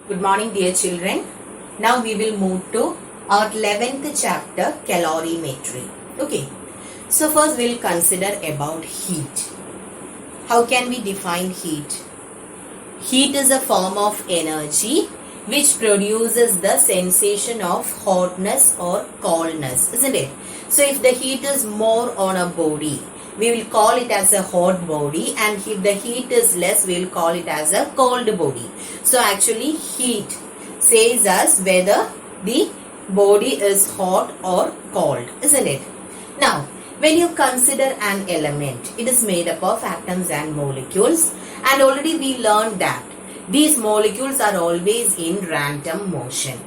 Good morning, dear children. Now we will move to our 11th chapter, calorimetry. Okay. So first we'll consider about heat. How can we define heat? Heat is a form of energy which produces the sensation of hotness or coldness, isn't it? So if the heat is more on a body, we will call it as a hot body, and if the heat is less, we will call it as a cold body. So actually heat says us whether the body is hot or cold, isn't it? Now, when you consider an element, it is made up of atoms and molecules, and already we learned that these molecules are always in random motion.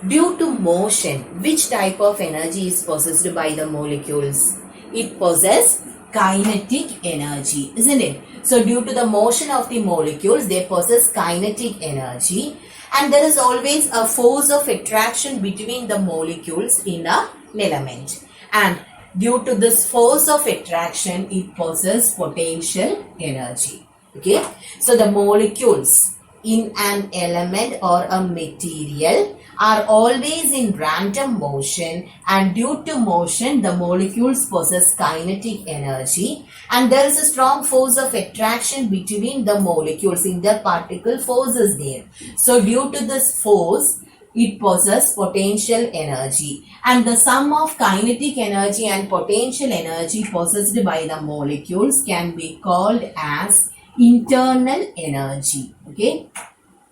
Due to motion, which type of energy is possessed by the molecules? It possesses kinetic energy, isn't it? So due to the motion of the molecules, they possess kinetic energy, and there is always a force of attraction between the molecules in an element. And due to this force of attraction, it possesses potential energy. Okay, so the molecules in an element or a material are always in random motion, and due to motion the molecules possess kinetic energy, and there is a strong force of attraction between the molecules. Interparticle force is there. So due to this force, it possesses potential energy, and the sum of kinetic energy and potential energy possessed by the molecules can be called as internal energy. Okay,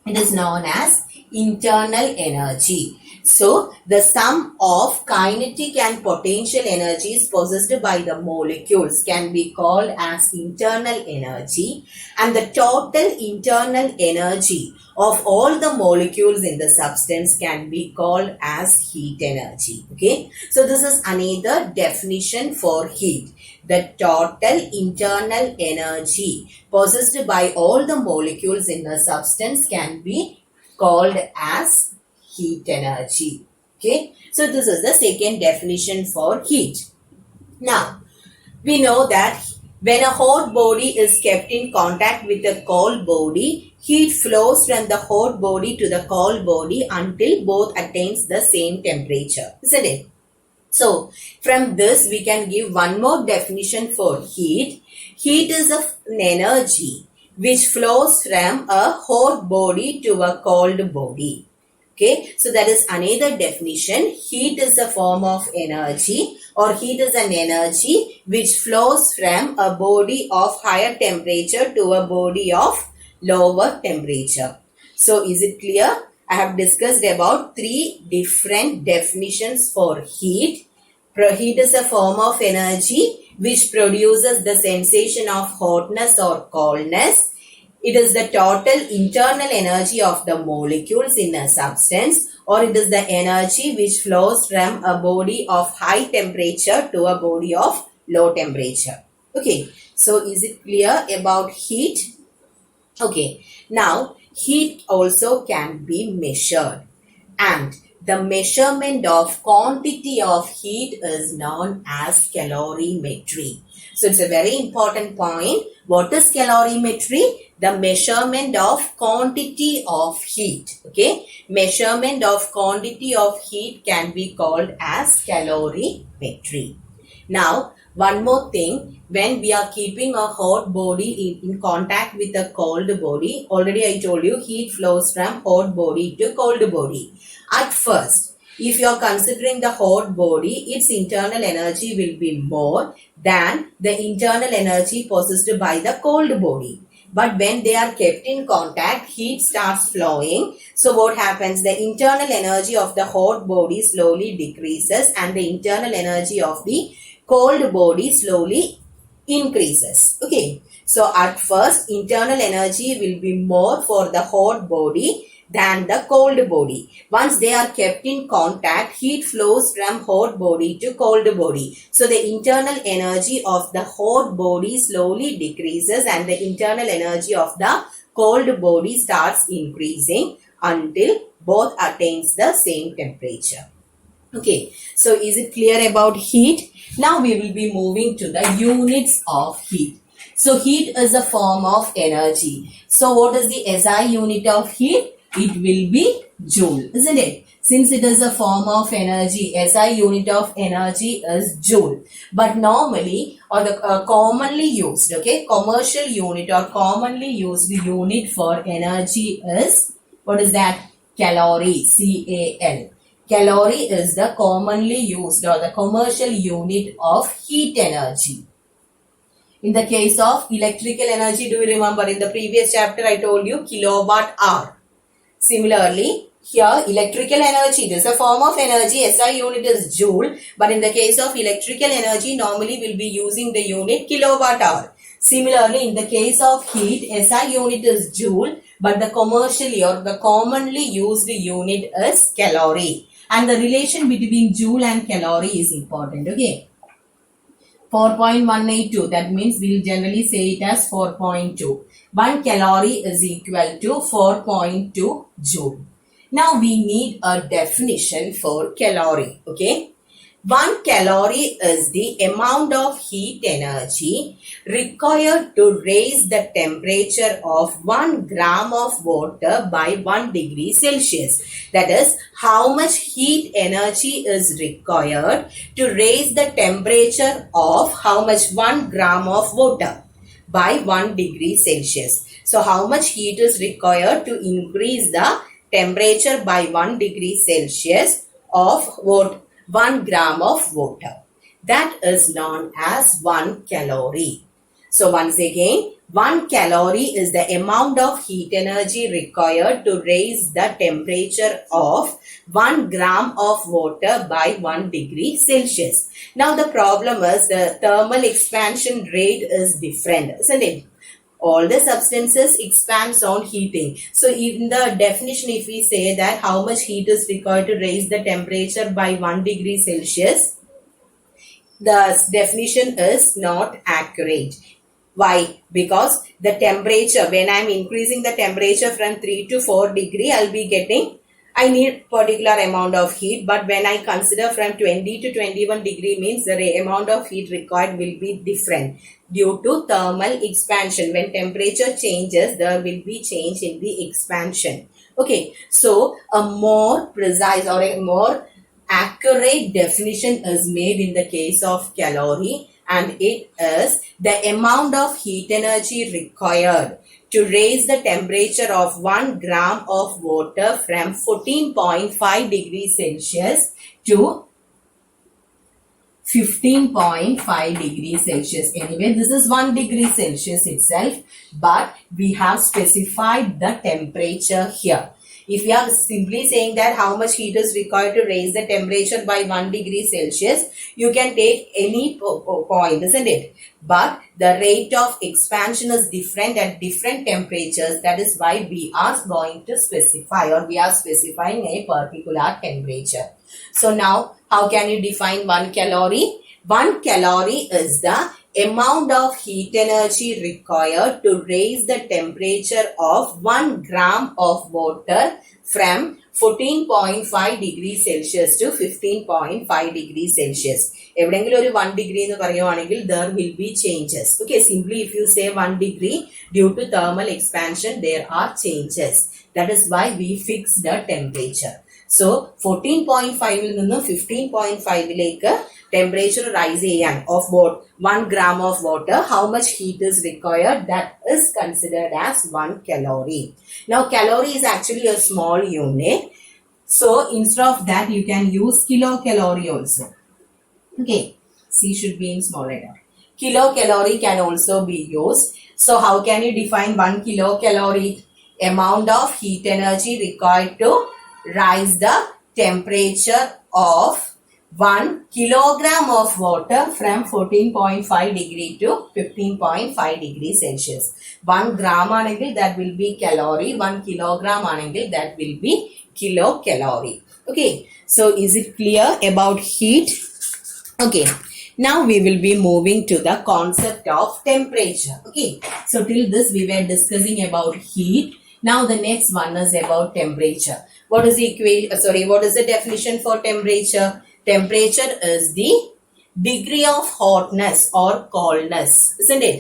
it is known as internal energy. So the sum of kinetic and potential energies possessed by the molecules can be called as internal energy, and the total internal energy of all the molecules in the substance can be called as heat energy. Okay, so this is another definition for heat. The total internal energy possessed by all the molecules in the substance can be called as heat energy. Okay, so this is the second definition for heat. Now, we know that when a hot body is kept in contact with a cold body, heat flows from the hot body to the cold body until both attains the same temperature, isn't it? So, from this we can give one more definition for heat. Heat is an energy which flows from a hot body to a cold body. Okay, so that is another definition. Heat is a form of energy, or heat is an energy which flows from a body of higher temperature to a body of lower temperature. So is it clear? I have discussed about three different definitions for heat. Heat is a form of energy which produces the sensation of hotness or coldness. It is the total internal energy of the molecules in a substance, or it is the energy which flows from a body of high temperature to a body of low temperature. Okay, so is it clear about heat? Okay, now heat also can be measured, and the measurement of quantity of heat is known as calorimetry. So it's a very important point. What is calorimetry? The measurement of quantity of heat. Okay, measurement of quantity of heat can be called as calorimetry. Now, one more thing, when we are keeping a hot body in contact with a cold body, already I told you heat flows from hot body to cold body. At first, if you are considering the hot body, its internal energy will be more than the internal energy possessed by the cold body. But when they are kept in contact, heat starts flowing. So what happens? The internal energy of the hot body slowly decreases, and the internal energy of the cold body slowly increases. Okay, so at first internal energy will be more for the hot body than the cold body. Once they are kept in contact, heat flows from hot body to cold body. So the internal energy of the hot body slowly decreases, and the internal energy of the cold body starts increasing until both attains the same temperature. Okay, so is it clear about heat? Now we will be moving to the units of heat. So heat is a form of energy. So what is the SI unit of heat? it will be joule, isn't it? Since it is a form of energy, SI unit of energy is joule. But normally, or the commonly used, okay, commercial unit or commonly used unit for energy is, what is that? Calorie, CAL. Calorie is the commonly used or the commercial unit of heat energy. In the case of electrical energy, do you remember in the previous chapter I told you kilowatt hour. Similarly, here electrical energy, this is a form of energy, SI unit is joule, but in the case of electrical energy, normally we'll be using the unit kilowatt hour. Similarly, in the case of heat, SI unit is joule, but the commercially or the commonly used unit is calorie. And the relation between joule and calorie is important, okay? 4.182, that means we'll generally say it as 4.2. 1 calorie is equal to 4.2 joule. Now we need a definition for calorie, okay? 1 calorie is the amount of heat energy required to raise the temperature of 1 gram of water by 1 degree Celsius. That is, how much heat energy is required to raise the temperature of how much 1 gram of water by 1 degree Celsius. So, how much heat is required to increase the temperature by 1 degree Celsius of what? 1 gram of water. That is known as 1 calorie. So once again, 1 calorie is the amount of heat energy required to raise the temperature of 1 gram of water by 1 degree Celsius. Now the problem is the thermal expansion rate is different, isn't it? All the substances expands on heating. So in the definition, if we say that how much heat is required to raise the temperature by 1 degree Celsius, the definition is not accurate. Why? Because the temperature, when I am increasing the temperature from 3 to 4 degree, I will be getting, I need particular amount of heat, but when I consider from 20 to 21 degree means the amount of heat required will be different due to thermal expansion. When temperature changes, there will be change in the expansion. Okay, so a more precise or a more accurate definition is made in the case of calorie, and it is the amount of heat energy required to raise the temperature of 1 gram of water from 14.5 degrees Celsius to 15.5 degrees Celsius. Anyway, this is 1 degree Celsius itself, but we have specified the temperature here. If we are simply saying that how much heat is required to raise the temperature by 1 degree Celsius, you can take any point, isn't it? But the rate of expansion is different at different temperatures. That is why we are going to specify, or we are specifying a particular temperature. So now, how can you define 1 calorie? 1 calorie is the amount of heat energy required to raise the temperature of 1 gram of water from 14.5 degrees Celsius to 15.5 degrees Celsius. എവിടെയെങ്കിലും ഒരു 1 degree എന്ന് പറയുവാണെങ്കിൽ there will be changes. Okay, simply if you say 1 degree, due to thermal expansion, there are changes. That is why we fix the temperature. So 14.5 ൽ നിന്ന് 15.5 ലേക്ക് temperature rise ചെയ്യാൻ of what? 1 gram of water, how much heat is required? That is considered as 1 calorie. Now calorie is actually a small unit. So instead of that, you can use kilocalorie also. Okay, C should be in small letter. Kilocalorie can also be used. So how can you define 1 kilocalorie? Amount of heat energy required to rise the temperature of 1 kilogram of water from 14.5 degree to 15.5 degree Celsius. 1 gram anengil that will be calorie, 1 kilogram anengil that will be kilocalorie. Okay, so is it clear about heat? Okay, now we will be moving to the concept of temperature. Okay, so till this we were discussing about heat. Now the next one is about temperature. What is the equation? What is the definition for temperature? Temperature is the degree of hotness or coldness, isn't it?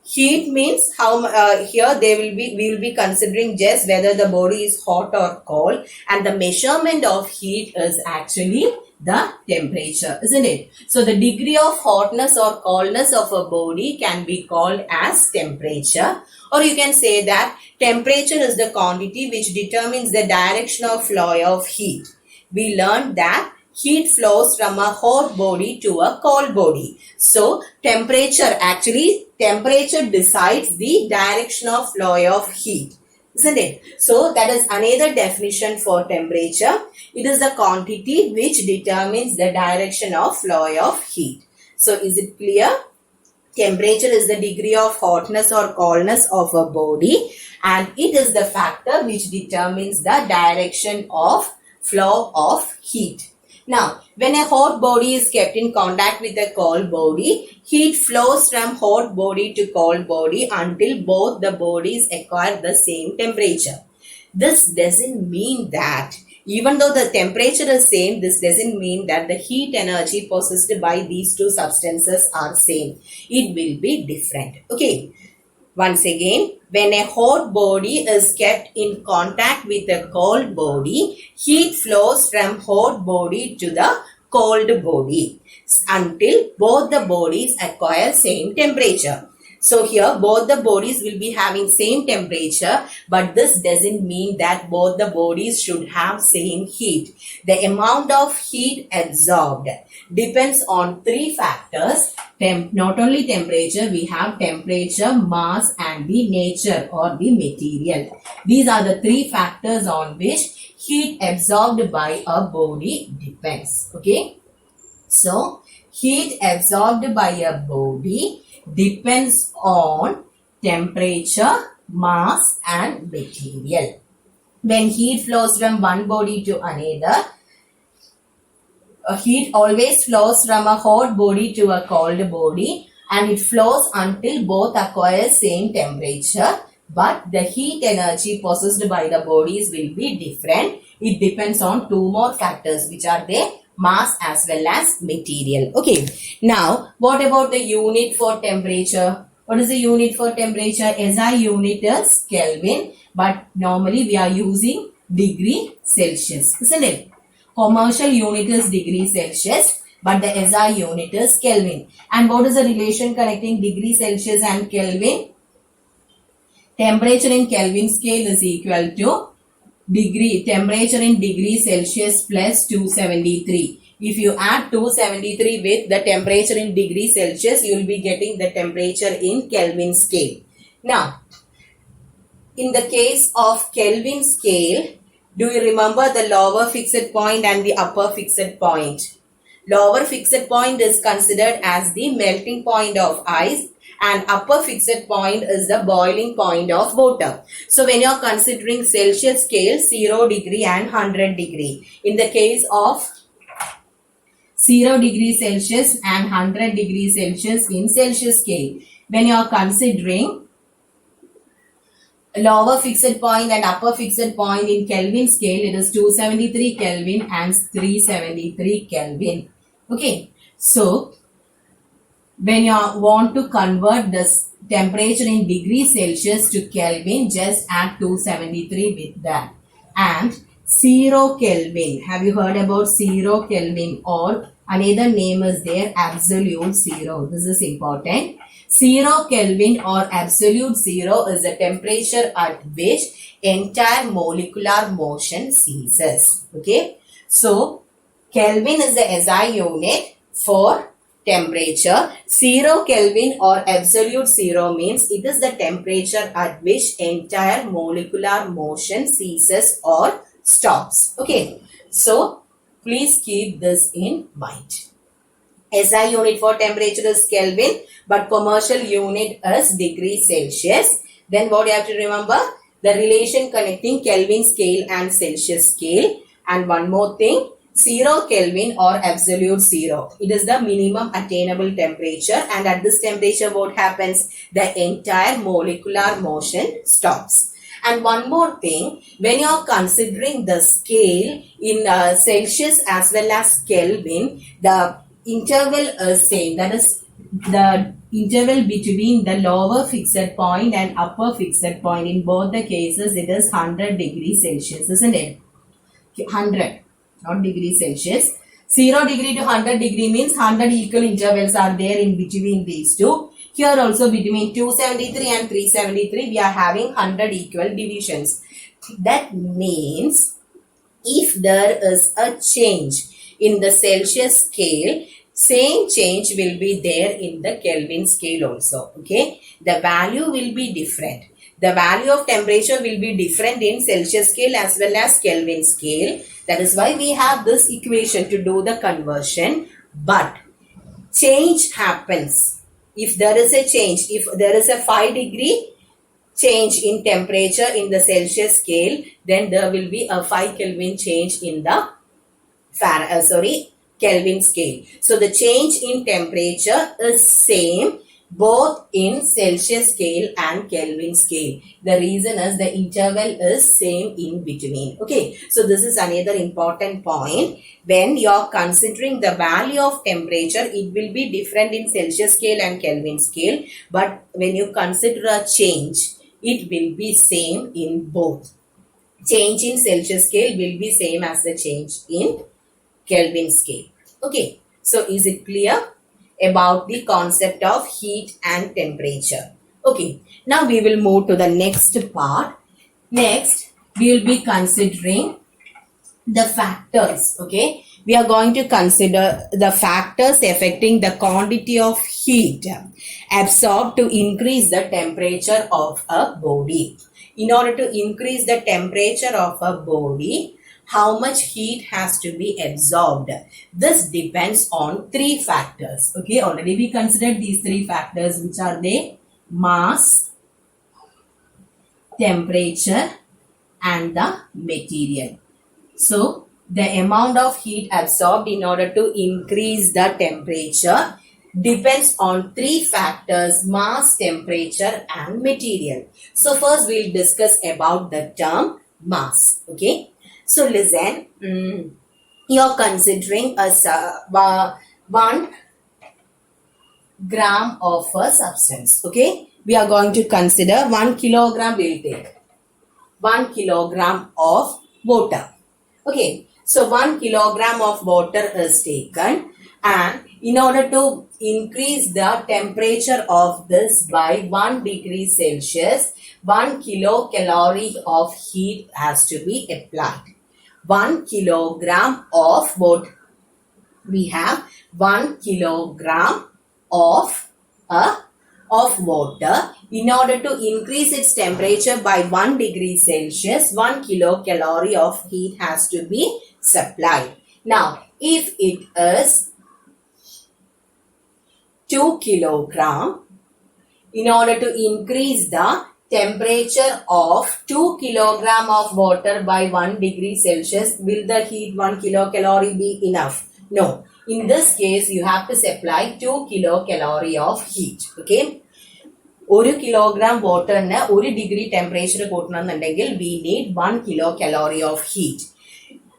Heat means how here we will be considering just whether the body is hot or cold, and the measurement of heat is actually the temperature, isn't it? So the degree of hotness or coldness of a body can be called as temperature, or you can say that temperature is the quantity which determines the direction of flow of heat. We learned that heat flows from a hot body to a cold body. So temperature decides the direction of flow of heat, isn't it? So that is another definition for temperature. It is the quantity which determines the direction of flow of heat. So is it clear? Temperature is the degree of hotness or coldness of a body, and it is the factor which determines the direction of flow of heat. Now, when a hot body is kept in contact with a cold body, heat flows from hot body to cold body until both the bodies acquire the same temperature. This doesn't mean that even though the temperature is same, this doesn't mean that the heat energy possessed by these two substances are same. It will be different. Okay. Once again, when a hot body is kept in contact with a cold body, heat flows from hot body to the cold body until both the bodies acquire same temperature. So here both the bodies will be having same temperature, but this doesn't mean that both the bodies should have same heat. The amount of heat absorbed depends on three factors. Not only temperature, we have temperature, mass and the nature or the material. These are the three factors on which heat absorbed by a body depends. Okay. So heat absorbed by a body depends on temperature, mass and material. When heat flows from one body to another, heat always flows from a hot body to a cold body, and it flows until both acquire same temperature, but the heat energy possessed by the bodies will be different. It depends on two more factors, which are the mass as well as material. Okay. Now, what about the unit for temperature? What is the unit for temperature? SI unit is Kelvin, but normally we are using degree Celsius, isn't it? Commercial unit is degree Celsius, but the SI unit is Kelvin. And what is the relation connecting degree Celsius and Kelvin? Temperature in Kelvin scale is equal to temperature in degree Celsius plus 273. If you add 273 with the temperature in degree Celsius, you will be getting the temperature in Kelvin scale. Now, in the case of Kelvin scale, do you remember the lower fixed point and the upper fixed point? Lower fixed point is considered as the melting point of ice, and upper fixed point is the boiling point of water. So when you are considering Celsius scale, 0 degree and 100 degree. In the case of 0 degree Celsius and 100 degree Celsius in Celsius scale, when you are considering lower fixed point and upper fixed point in Kelvin scale, it is 273 Kelvin and 373 Kelvin. Okay, so when you want to convert this temperature in degree Celsius to Kelvin, just add 273 with that. And 0 Kelvin, have you heard about 0 Kelvin, or another name is there, absolute zero. This is important. 0 Kelvin or absolute zero is the temperature at which entire molecular motion ceases. Okay, so Kelvin is the SI unit for temperature. 0 Kelvin or absolute zero means it is the temperature at which entire molecular motion ceases or stops. Okay, so please keep this in mind. SI unit for temperature is Kelvin, but commercial unit is degree Celsius. Then what you have to remember? The relation connecting Kelvin scale and Celsius scale. And one more thing, 0 Kelvin or absolute zero. It is the minimum attainable temperature, and at this temperature what happens? The entire molecular motion stops. And one more thing, when you are considering the scale in Celsius as well as Kelvin, the interval is same. That is, the interval between the lower fixed point and upper fixed point, in both the cases it is 100 degrees Celsius, isn't it? 100, not degrees Celsius. 0 degree to 100 degree means 100 equal intervals are there in between these two. Here also between 273 and 373 we are having 100 equal divisions. That means if there is a change in the Celsius scale, same change will be there in the Kelvin scale also. Okay, the value will be different. The value of temperature will be different in Celsius scale as well as Kelvin scale. That is why we have this equation to do the conversion. But change happens. If there is a change, if there is a 5 degree change in temperature in the Celsius scale, then there will be a 5 Kelvin change in the Kelvin scale. So the change in temperature is same both in Celsius scale and Kelvin scale. The reason is the interval is same in between. Okay, so this is another important point. When you are considering the value of temperature, it will be different in Celsius scale and Kelvin scale. But when you consider a change, it will be same in both. Change in Celsius scale will be same as the change in Kelvin scale. Okay, so is it clear about the concept of heat and temperature? Okay, now we will move to the next part. Next, we will be considering the factors. Okay, we are going to consider the factors affecting the quantity of heat absorbed to increase the temperature of a body. In order to increase the temperature of a body, how much heat has to be absorbed? This depends on 3 factors. Okay, already we considered these 3 factors, which are they? Mass, temperature, and the material. So the amount of heat absorbed in order to increase the temperature depends on 3 factors: mass, temperature, and material. So first we'll discuss about the term mass. Okay, so listen, you're considering a 1 gram of a substance. Okay, we are going to consider 1 kilogram. We'll take 1 kilogram of water. Okay, so 1 kilogram of water is taken, and in order to increase the temperature of this by 1 degree Celsius, 1 kilocalorie of heat has to be applied. 1 kilogram of what? We have 1 kilogram of water. In order to increase its temperature by 1 degree Celsius, 1 kilocalorie of heat has to be supplied. Now, if it is 2 kilogram, in order to increase the temperature of 2 kilogram of water by 1 degree Celsius, will the heat 1 kilocalorie be enough? No. In this case, you have to supply 2 kilocalorie of heat. Okay. 1 kilogram water ne 1 degree temperature koottanannundengil we need 1 kilocalorie of heat.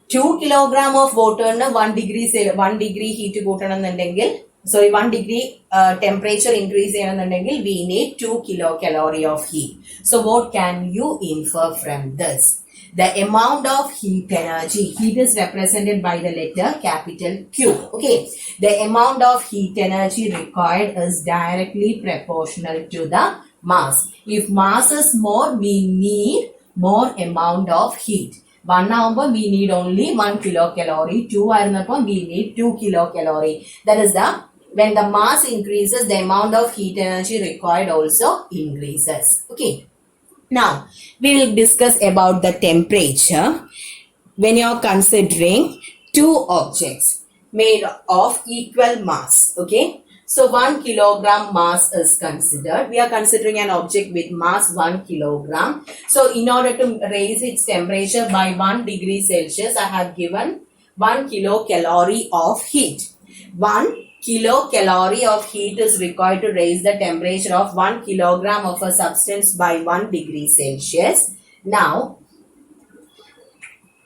2 kilogram of water ne 1 degree heat koottanannundengil, sorry, 1 degree temperature increase cheyanannundengil we need 2 kilocalorie of heat. So what can you infer from this? The amount of heat energy, heat is represented by the letter capital Q. Okay, the amount of heat energy required is directly proportional to the mass. If mass is more, we need more amount of heat. 1 number we need only 1 kilocalorie, 2 we need 2 kilocalorie. That is when the mass increases, the amount of heat energy required also increases. Okay. Now, we will discuss about the temperature when you are considering 2 objects made of equal mass. Okay. So, 1 kilogram mass is considered. We are considering an object with mass 1 kilogram. So, in order to raise its temperature by 1 degree Celsius, I have given 1 kilocalorie of heat. 1 kilocalorie of heat is required to raise the temperature of 1 kilogram of a substance by 1 degree Celsius. Now,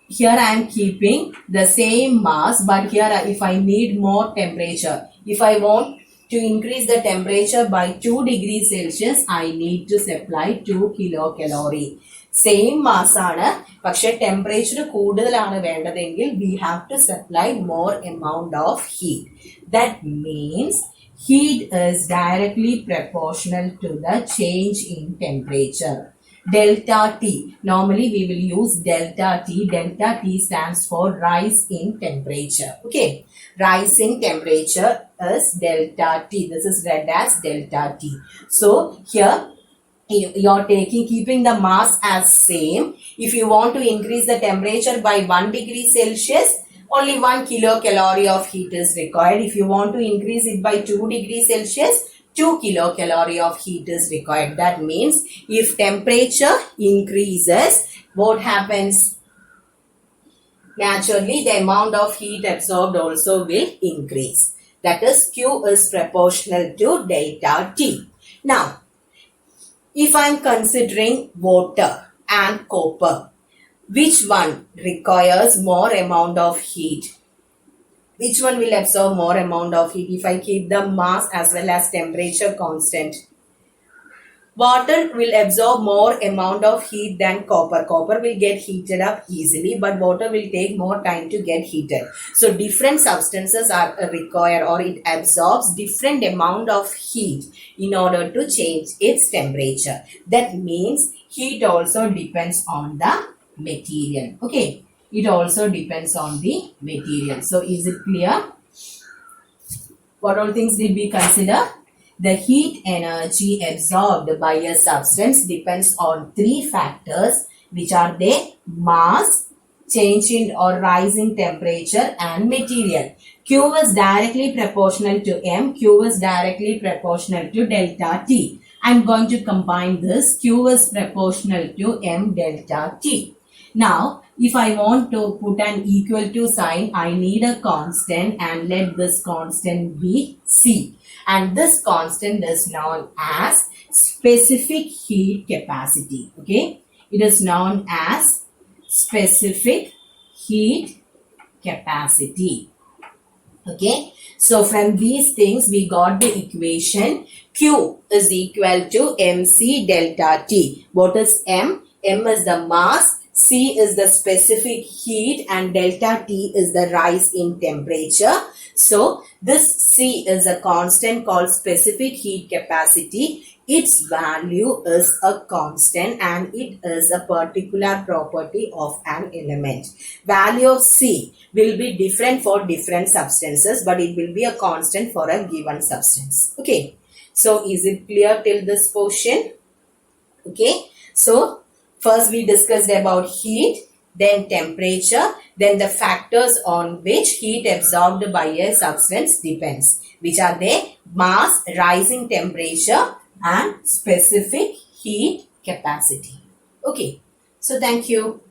here I am keeping the same mass, but here if I need more temperature, if I want to increase the temperature by 2 degrees Celsius, I need to supply 2 kilocalorie. Same mass ആണ്, പക്ഷെ temperature കൂടുതലാണ് വേണ്ടതെങ്കിൽ we have to supply more amount of heat. That means heat is directly proportional to the change in temperature. Delta T. Normally we will use delta T. Delta T stands for rise in temperature. Okay. Rising temperature is delta T. This is read as delta T. So here you're keeping the mass as same. If you want to increase the temperature by 1 degree Celsius, only 1 kilocalorie of heat is required. If you want to increase it by 2 degrees Celsius, 2 kilocalorie of heat is required. That means if temperature increases, what happens? Naturally, the amount of heat absorbed also will increase. That is, Q is proportional to delta T. Now, if I am considering water and copper, which one requires more amount of heat? Which one will absorb more amount of heat if I keep the mass as well as temperature constant? Water will absorb more amount of heat than copper. Copper will get heated up easily, but water will take more time to get heated. So different substances are required, or it absorbs different amount of heat in order to change its temperature. That means heat also depends on the material. Okay. It also depends on the material. So is it clear? What all things did we consider? The heat energy absorbed by a substance depends on 3 factors, which are the mass, change in or rise in temperature, and material. Q is directly proportional to M. Q is directly proportional to delta T. I'm going to combine this. Q is proportional to M delta T. Now, if I want to put an equal to sign, I need a constant, and let this constant be C. And this constant is known as specific heat capacity. Okay. It is known as specific heat capacity. Okay. So from these things, we got the equation Q is equal to MC delta T. What is M? M is the mass, C is the specific heat, and delta T is the rise in temperature. So this C is a constant called specific heat capacity. Its value is a constant, and it is a particular property of an element. Value of C will be different for different substances, but it will be a constant for a given substance. Okay. So is it clear till this portion? Okay. So first we discussed about heat, then temperature, then the factors on which heat absorbed by a substance depends, which are the mass, rising temperature, and specific heat capacity. Okay. So thank you.